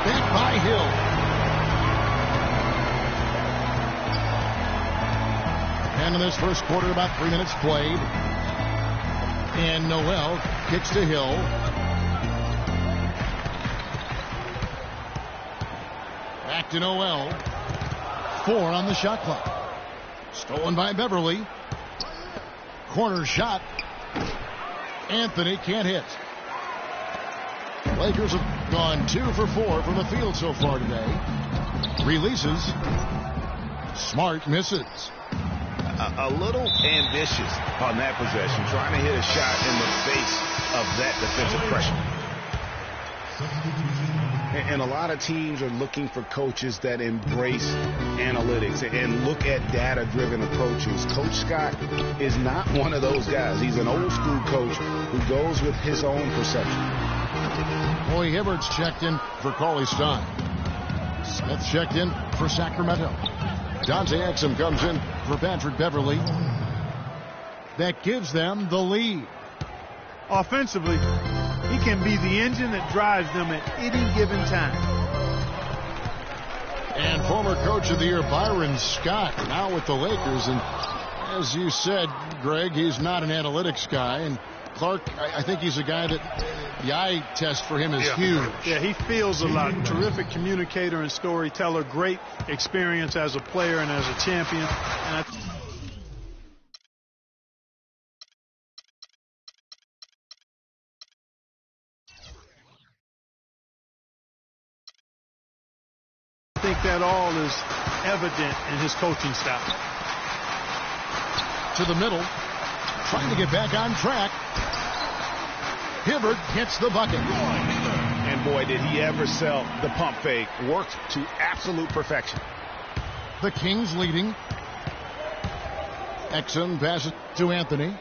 back by Hill. And in this first quarter, about 3 minutes played. And Noel kicks to Hill. Back to Noel. 4 on the shot clock. Stolen by Beverly. Corner shot. Anthony can't hit. Lakers have gone 2 for 4 from the field so far today. Releases. Smart misses. A little ambitious on that possession, trying to hit a shot in the face of that defensive pressure. And a lot of teams are looking for coaches that embrace analytics and look at data-driven approaches. Coach Scott is not one of those guys. He's an old-school coach who goes with his own perception. Boy, Hibbert's checked in for Cauley Stein. Smith checked in for Sacramento. Dante Exum comes in for Patrick Beverly. That gives them the lead. Offensively, he can be the engine that drives them at any given time. And former coach of the year Byron Scott now with the Lakers. And as you said, Greg, he's not an analytics guy. And Clark, I think he's a guy that the eye test for him is huge. Yeah, he feels a lot. Terrific communicator and storyteller. Great experience as a player and as a champion. And I think that all is evident in his coaching style. To the middle, trying to get back on track. Hibbert hits the bucket. And boy, did he ever sell the pump fake. Worked to absolute perfection. The Kings leading. Exum passes to Anthony.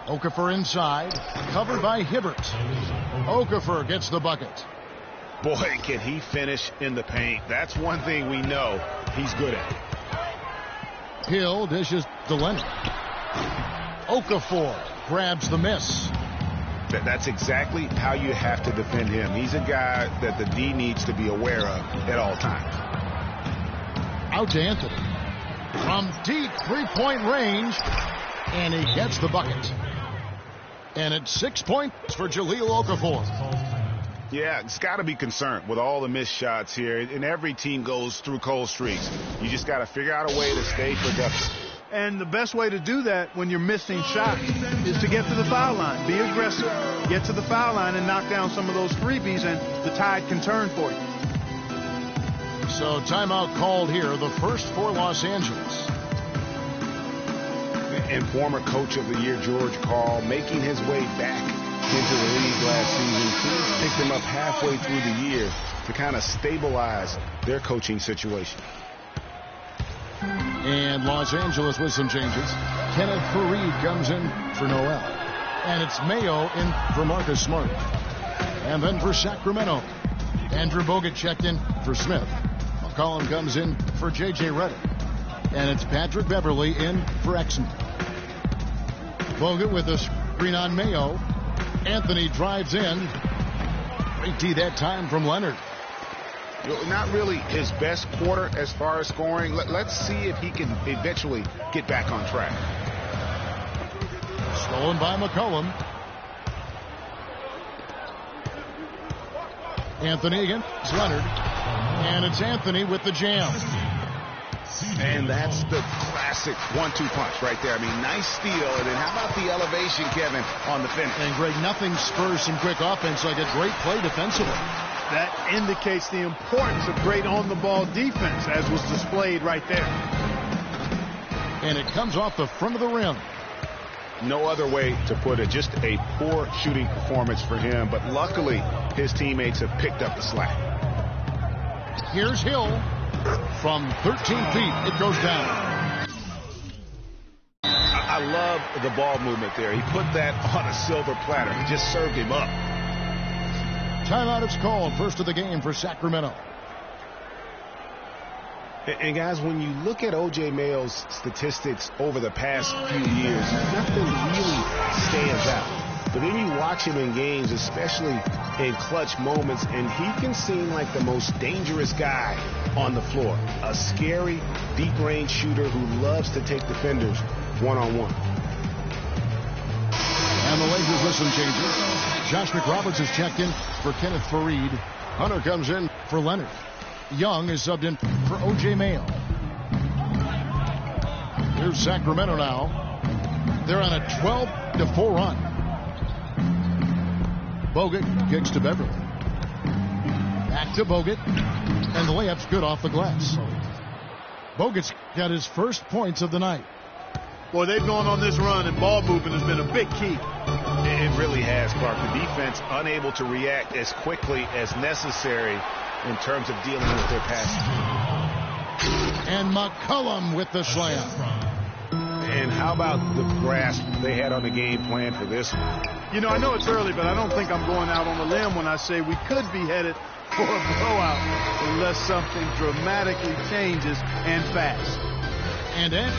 Okafor inside, covered by Hibbert. Okafor gets the bucket. Boy, can he finish in the paint. That's one thing we know he's good at. Hill dishes to Leonard. Okafor grabs the miss. That's exactly how you have to defend him. He's a guy that the D needs to be aware of at all times. Out to Anthony. From deep three-point range, and he gets the bucket. And it's 6 points for Jahlil Okafor. Yeah, it's got to be concerned with all the missed shots here. And every team goes through cold streaks. You just got to figure out a way to stay productive. And the best way to do that when you're missing shots is to get to the foul line. Be aggressive, get to the foul line, and knock down some of those freebies, and the tide can turn for you. So timeout called here, the first for Los Angeles. And former coach of the year, George Karl, making his way back into the league last season. Teams picked him up halfway through the year to kind of stabilize their coaching situation. And Los Angeles with some changes. Kenneth Faried comes in for Noel. And it's Mayo in for Marcus Smart. And then for Sacramento, Andrew Bogut checked in for Smith. McCollum comes in for J.J. Redick. And it's Patrick Beverly in for Exum. Bogut with a screen on Mayo. Anthony drives in. Great D that time from Leonard. Not really his best quarter as far as scoring. Let's see if he can eventually get back on track. Stolen by McCollum. Anthony against Leonard. And it's Anthony with the jam. And that's the classic 1-2 punch right there. I mean, nice steal. And then how about the elevation, Kevin, on the finish? And Greg, nothing spurs some quick offense like a great play defensively. That indicates the importance of great on-the-ball defense, as was displayed right there. And it comes off the front of the rim. No other way to put it. Just a poor shooting performance for him. But luckily, his teammates have picked up the slack. Here's Hill. From 13 feet, it goes down. I love the ball movement there. He put that on a silver platter. He just served him up. Timeout is called. First of the game for Sacramento. And guys, when you look at O.J. Mayo's statistics over the past few years, nothing really stands out. But then you watch him in games, especially in clutch moments, and he can seem like the most dangerous guy on the floor. A scary, deep-range shooter who loves to take defenders one-on-one. And the Lakers with some changes. Josh McRoberts is checked in for Kenneth Faried. Hunter comes in for Leonard. Young is subbed in for O.J. Mayo. Here's Sacramento now. They're on a 12-4 run. Bogut kicks to Beverly. Back to Bogut. And the layup's good off the glass. Bogut's got his first points of the night. Boy, they've gone on this run, and ball movement has been a big key. It really has, Clark. The defense unable to react as quickly as necessary in terms of dealing with their passing. And McCollum with the slam. And how about the grasp they had on the game plan for this one? You know, I know it's early, but I don't think I'm going out on a limb when I say we could be headed for a blowout unless something dramatically changes and fast. And then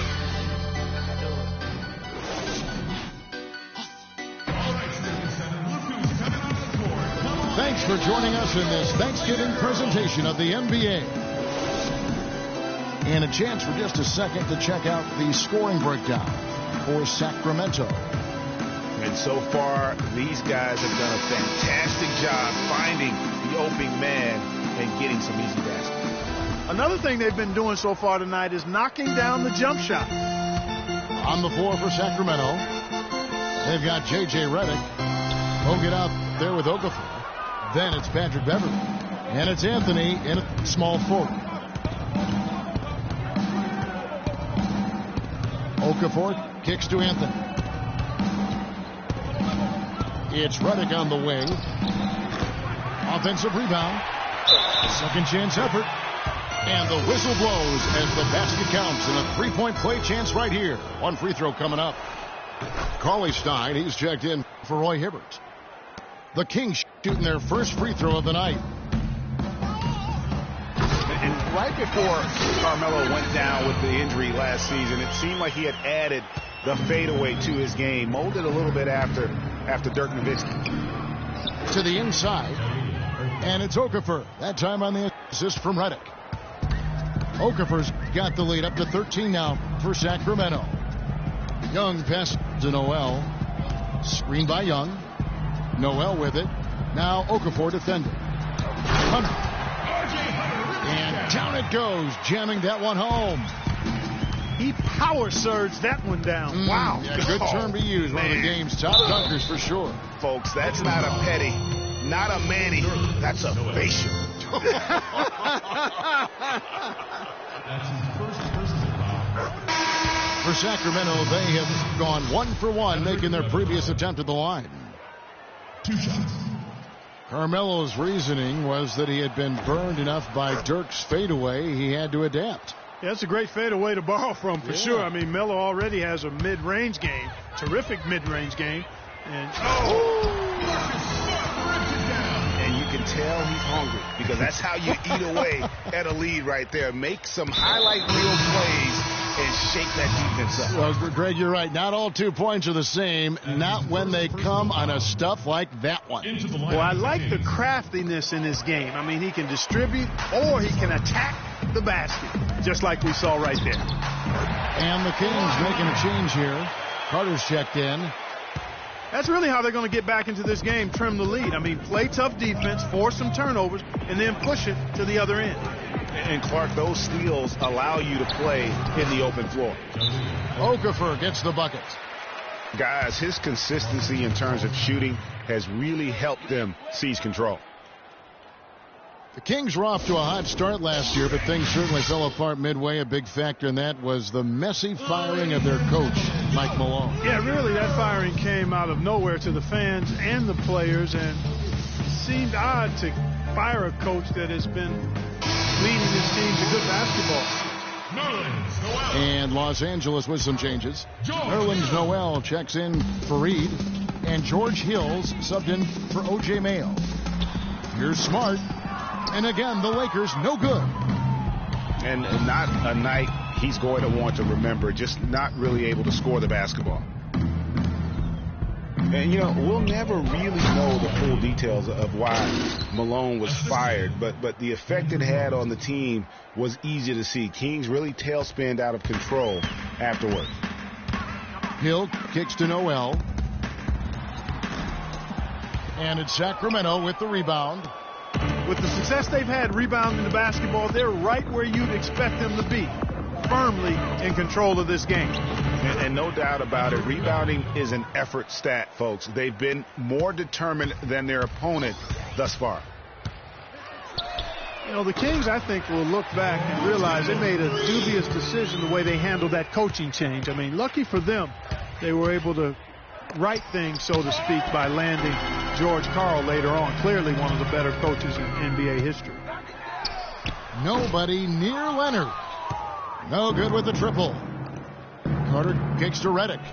thanks for joining us in this Thanksgiving presentation of the NBA. And a chance for just a second to check out the scoring breakdown for Sacramento. And so far, these guys have done a fantastic job finding the opening man and getting some easy baskets. Another thing they've been doing so far tonight is knocking down the jump shot. On the floor for Sacramento, they've got J.J. Redick. Bogut out there with Okafor. Then it's Patrick Beverly. And it's Anthony in a small forward. Okafor kicks to Anthony. It's Redick on the wing. Offensive rebound. Second chance effort. And the whistle blows as the basket counts. And a three-point play chance right here. One free throw coming up. Cauley Stein, he's checked in for Roy Hibbert. The Kings shooting their first free throw of the night. And right before Carmelo went down with the injury last season, it seemed like he had added the fadeaway to his game, molded a little bit after Dirk Nowitzki. To the inside, and it's Okafor. That time on the assist from Redick. Okafor's got the lead up to 13 now for Sacramento. Young passes to Noel. Screen by Young. Noel with it. Now Okafor defending. Hunter. And down it goes, jamming that one home. He power surged that one down. Wow. Yeah, good term to use. One of the game's top dunkers for sure. Folks, that's not a petty, not a Manny. That's a facial. For Sacramento, they have gone 1 for 1, making their previous attempt at the line. 2 shots. Carmelo's reasoning was that he had been burned enough by Dirk's fadeaway, he had to adapt. Yeah, that's a great fadeaway to borrow from for sure. I mean, Melo already has a mid-range game, terrific mid-range game. And and you can tell he's hungry because that's how you eat away at a lead right there. Make some highlight reel plays and shake that defense up. Well, Greg, you're right. Not all 2 points are the same. Not when they come on a stuff like that one. Well, I like the craftiness in his game. I mean, he can distribute or he can attack the basket, just like we saw right there. And the Kings making a change here. Carter's checked in. That's really how they're going to get back into this game, trim the lead. I mean, play tough defense, force some turnovers, and then push it to the other end. And, Clark, those steals allow you to play in the open floor. Okafor gets the bucket. Guys, his consistency in terms of shooting has really helped them seize control. The Kings were off to a hot start last year, but things certainly fell apart midway. A big factor in that was the messy firing of their coach, Mike Malone. Yeah, really, that firing came out of nowhere to the fans and the players, and it seemed odd to fire a coach that has been leading his team to good basketball. And Los Angeles with some changes. Nerlens Noel checks in for Reed, and George Hills subbed in for O.J. Mayo. Here's Smart. And again, the Lakers, no good. And not a night he's going to want to remember, just not really able to score the basketball. And, you know, we'll never really know the full details of why Malone was fired, but the effect it had on the team was easy to see. Kings really tailspinned out of control afterward. Hill kicks to Noel. And it's Sacramento with the rebound. With the success they've had rebounding the basketball, they're right where you'd expect them to be, firmly in control of this game. And no doubt about it, rebounding is an effort stat, folks. They've been more determined than their opponent thus far. You know, the Kings, I think, will look back and realize they made a dubious decision the way they handled that coaching change. I mean, lucky for them, they were able to right things, so to speak, by landing George Karl later on. Clearly one of the better coaches in NBA history. Nobody near Leonard. No good with the triple. Carter kicks to Redick.